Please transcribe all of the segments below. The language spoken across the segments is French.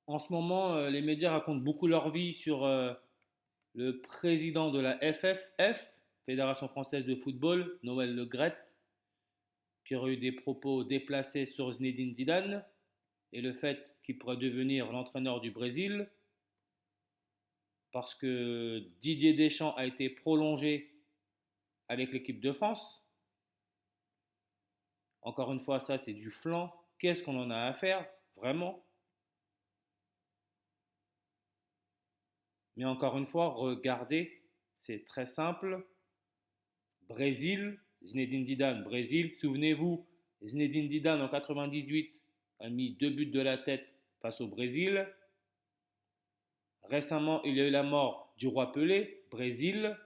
En ce moment, les médias racontent beaucoup leur vie sur le président de la FFF, Fédération française de football, Noël Le Graët, qui aurait eu des propos déplacés sur Zinedine Zidane et le fait qu'il pourrait devenir l'entraîneur du Brésil parce que Didier Deschamps a été prolongé avec l'équipe de France. Encore une fois, ça c'est du flanc. Qu'est-ce qu'on en a à faire, vraiment? Mais encore une fois, regardez, c'est très simple. Brésil, Zinedine Zidane, Brésil. Souvenez-vous, Zinedine Zidane en 98 a mis 2 buts de la tête face au Brésil. Récemment, il y a eu la mort du roi Pelé, Brésil.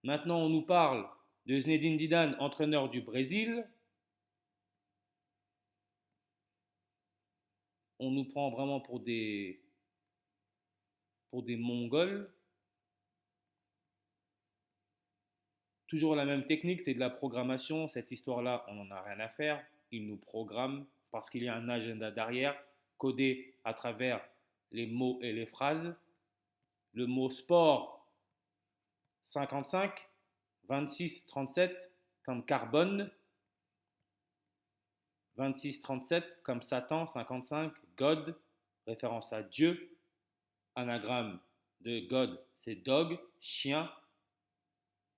Maintenant, on nous parle de Zinedine Zidane, entraîneur du Brésil. On nous prend vraiment pour des Mongols. Toujours la même technique, c'est de la programmation. Cette histoire-là, on n'en a rien à faire. Ils nous programment parce qu'il y a un agenda derrière, codé à travers les mots et les phrases. Le mot sport, 55, 26, 37, comme carbone, 26, 37, comme Satan, 55, God, référence à Dieu, anagramme de God, c'est dog, chien,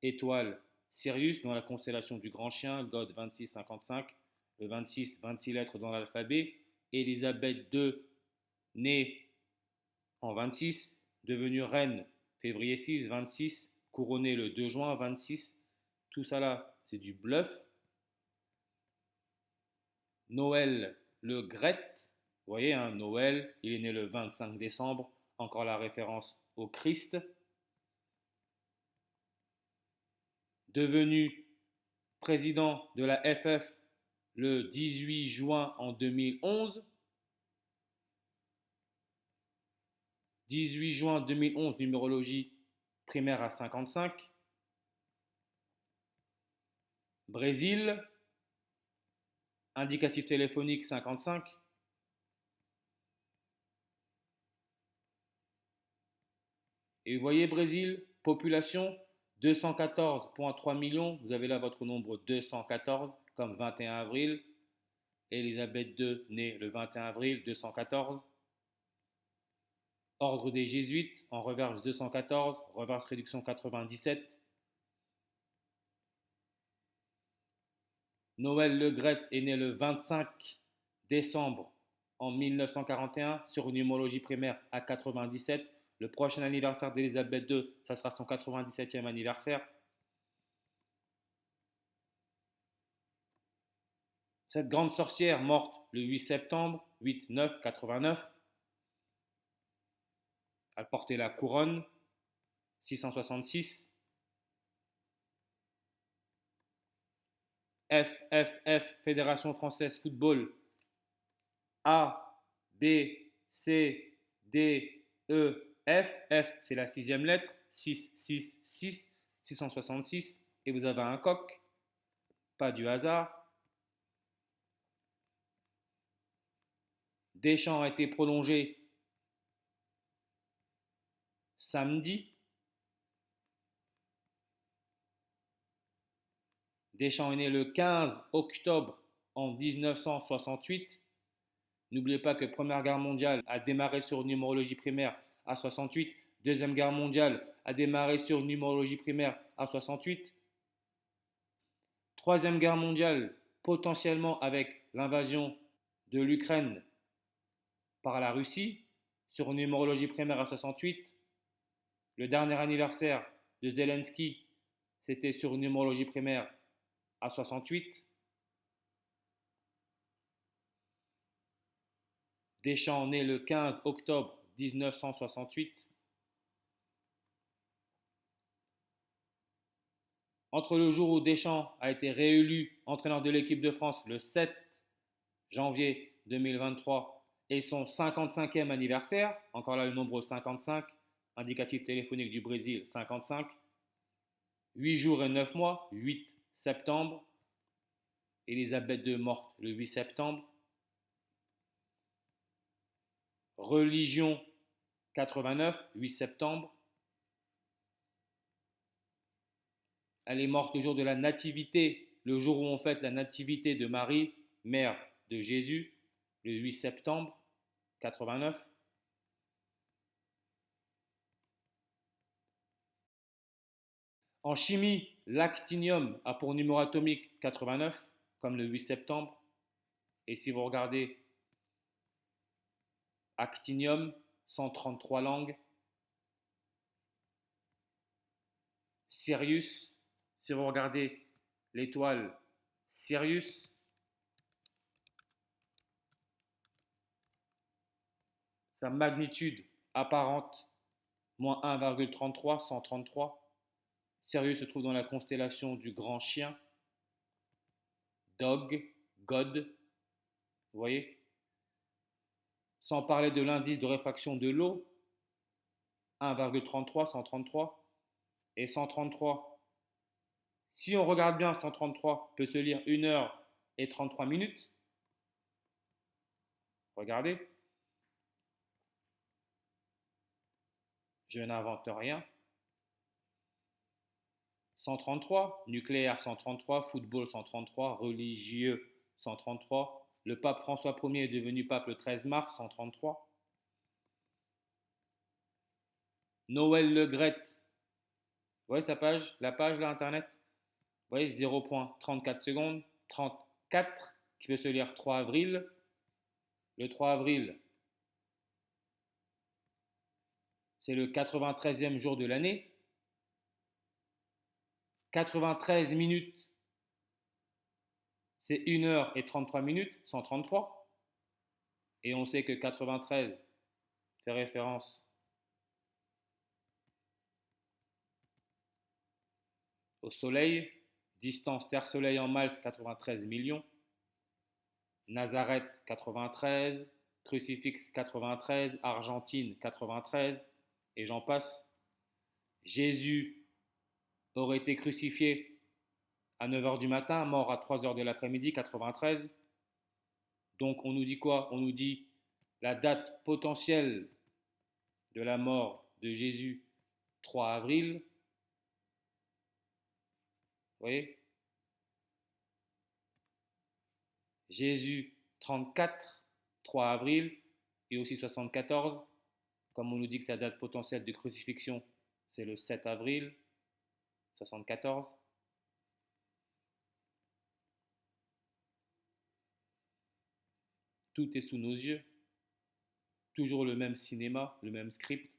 étoile, Sirius, dans la constellation du grand chien, God 26, 55, le 26, 26 lettres dans l'alphabet, Élisabeth II, née en 26, devenue reine février 6, 26, couronnée le 2 juin 26. Tout ça là, c'est du bluff. Noël Le Graët, vous voyez, hein, Noël, il est né le 25 décembre, encore la référence au Christ. Devenu président de la FF le 18 juin en 2011. 18 juin 2011, numérologie primaire à 55. Brésil, indicatif téléphonique 55. Et vous voyez Brésil, population 214,3 millions. Vous avez là votre nombre 214 comme 21 avril. Élisabeth II, née le 21 avril 214. Ordre des Jésuites, en reverse 214, reverse réduction 97. Noël Le Graët est né le 25 décembre en 1941 sur une numérologie primaire à 97. Le prochain anniversaire d'Elisabeth II, ça sera son 97e anniversaire. Cette grande sorcière morte le 8 septembre, 8-9, 89, elle portait la couronne, 666. FFF, Fédération Française Football, A, B, C, D, E, F. F, c'est la sixième lettre, 6, 6, 6, 666. Et vous avez un coq, pas du hasard. Deschamps a été prolongé samedi. Deschamps est né le 15 octobre en 1968. N'oubliez pas que Première Guerre mondiale a démarré sur une numérologie primaire à 68. Deuxième Guerre mondiale a démarré sur une numérologie primaire à 68. Troisième Guerre mondiale, potentiellement avec l'invasion de l'Ukraine par la Russie, sur une numérologie primaire à 68. Le dernier anniversaire de Zelensky, c'était sur une numérologie primaire à 68. Deschamps né le 15 octobre 1968. Entre le jour où Deschamps a été réélu entraîneur de l'équipe de France le 7 janvier 2023 et son 55e anniversaire, encore là le nombre 55, indicatif téléphonique du Brésil 55, 8 jours et 9 mois, 8 septembre, Élisabeth II morte le 8 septembre. Religion 89, 8 septembre. Elle est morte le jour de la nativité, le jour où on fête la nativité de Marie, mère de Jésus, le 8 septembre 89. En chimie, l'actinium a pour numéro atomique 89, comme le 8 septembre. Et si vous regardez actinium, 133 langues. Sirius, si vous regardez l'étoile Sirius, sa magnitude apparente, moins 1,33, 133. Sirius se trouve dans la constellation du Grand Chien, Dog, God, vous voyez. Sans parler de l'indice de réfraction de l'eau, 1,33, 133 et 133. Si on regarde bien, 133 peut se lire 1 heure et 33 minutes. Regardez. Je n'invente rien. 133, nucléaire 133, football 133, religieux 133. Le pape François Ier est devenu pape le 13 mars 133. Noël Le Gret, vous voyez sa page, la page là, internet. Vous voyez 0,34 secondes, 34, qui peut se lire 3 avril. Le 3 avril, c'est le 93e jour de l'année. 93 minutes, c'est 1 heure et 33 minutes, 133. Et on sait que 93 fait référence au Soleil. Distance Terre-Soleil en Mals, 93 millions. Nazareth, 93. Crucifix, 93. Argentine, 93. Et j'en passe. Jésus aurait été crucifié à 9 heures du matin, mort à 3 heures de l'après-midi, 93. Donc on nous dit quoi? On nous dit la date potentielle de la mort de Jésus, 3 avril. Vous voyez? Jésus, 34, 3 avril, et aussi 74. Comme on nous dit que sa date potentielle de crucifixion, c'est le 7 avril, 74. Tout est sous nos yeux. Toujours le même cinéma, le même script.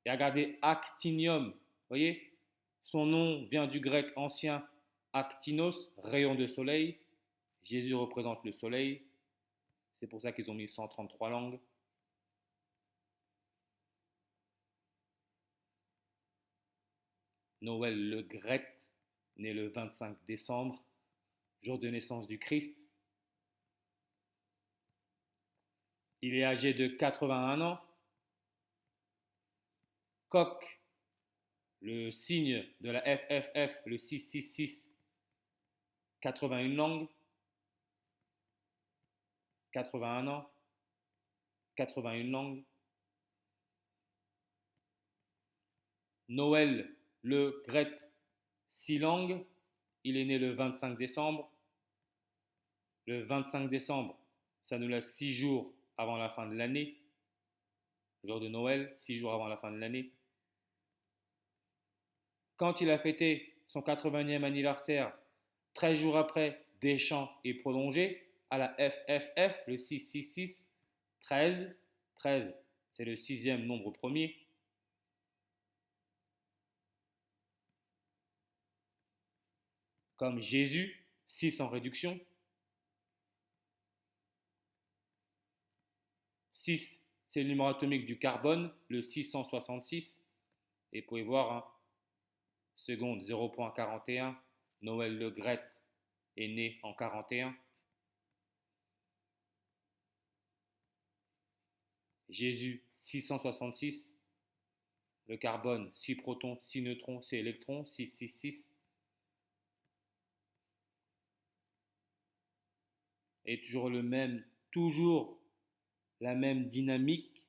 Et regardez actinium, vous voyez? Son nom vient du grec ancien actinos, rayon de soleil. Jésus représente le soleil. C'est pour ça qu'ils ont mis 133 langues. Noël Le Gret, né le 25 décembre, jour de naissance du Christ. Il est âgé de 81 ans. Coq, le signe de la FFF, le 666, 81 langues. 81 ans, 81 langues. Noël Le Gret, 6 langues. Il est né le 25 décembre. Le 25 décembre, ça nous laisse 6 jours avant la fin de l'année. Le jour de Noël, 6 jours avant la fin de l'année. Quand il a fêté son 80e anniversaire, 13 jours après, Deschamps est prolongé à la FFF, le 666, 13. 13, c'est le 6e nombre premier. Comme Jésus, 6 en réduction. 6, c'est le numéro atomique du carbone, le 666. Et vous pouvez voir, hein, seconde 0,41, Noël Le Gret est né en 41. Jésus, 666. Le carbone, 6 protons, 6 neutrons, 6 électrons, 666. Et toujours le même, toujours la même dynamique.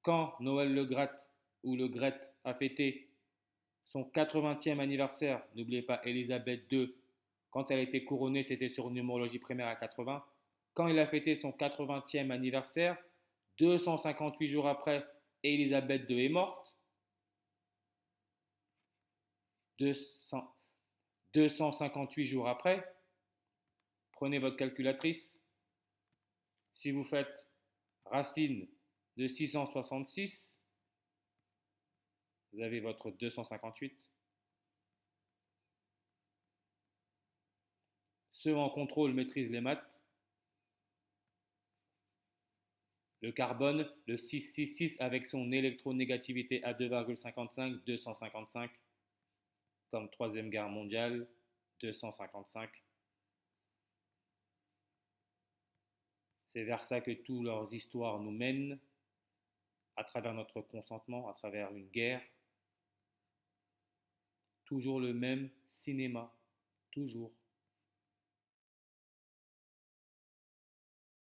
Quand Noël Le Graët ou Le Graët a fêté son 80e anniversaire, n'oubliez pas Élisabeth II, quand elle a été couronnée, c'était sur numérologie primaire à 80. Quand il a fêté son 80e anniversaire, 258 jours après, Élisabeth II est morte. 258 jours après, prenez votre calculatrice. Si vous faites racine de 666, vous avez votre 258. Ceux en contrôle maîtrisent les maths. Le carbone, le 666 avec son électronégativité à 2,55, 255, comme Troisième Guerre mondiale, 255. C'est vers ça que toutes leurs histoires nous mènent, à travers notre consentement, à travers une guerre. Toujours le même cinéma, toujours.